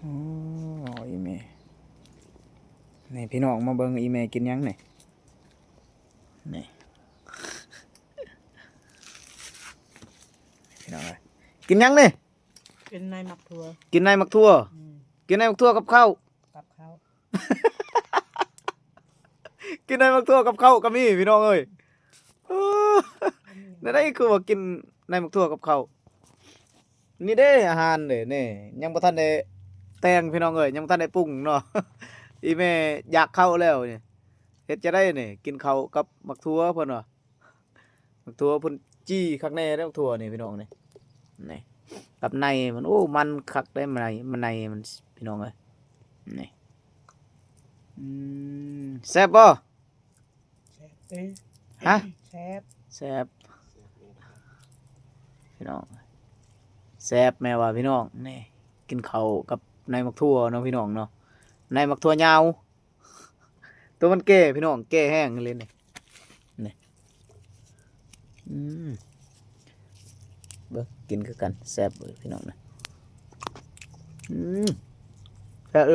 อ๋ออีเมนี่พี่น้องมาเบิ่งอีเมกินยังนี่นี่พี่น้องเอ้ยกินยังนี่ เป็นนายหมักทัว กินในมักทั่วกินในมักทั่วกับข้าว กับเขา กินในมักทั่วกับข้าวก็มีพี่น้องเอ้ยนั่นได้คือว่ากินในมักทั่วกับข้าวนี่เด้อาหารเด้นี่ยังบ่ทันได้แต่งพี่น้องเอ้ยยังบ่ทันได้ปรุงเนาะ อีแม่อยากเข้าแล้วนี่เฮ็ดจะได้นี่กินข้าวกับมักทั่วเพิ่นว่ามักทั่วเพิ่นจี้คักแน่เด้อมักทั่วนี่พี่น้องนี่นี่กับในมันโอ้มันคักได้มันในมันพี่น้องเอ้ยนี่แซ่บบ่ แซ่บเอ้ย ฮะ แซ่บ แซ่บพี่น้องแซ่บแม่ว่าพี่น้องนี่กินข้าวกับในมักทั่วเนาะพี่น้องเนาะในมักทั่วยาวตัวมันแก่พี่น้องแก่แห้งเลยนี่นี่เบิ่งกินคือกันแซ่บเลยพี่น้องนะแซ่บ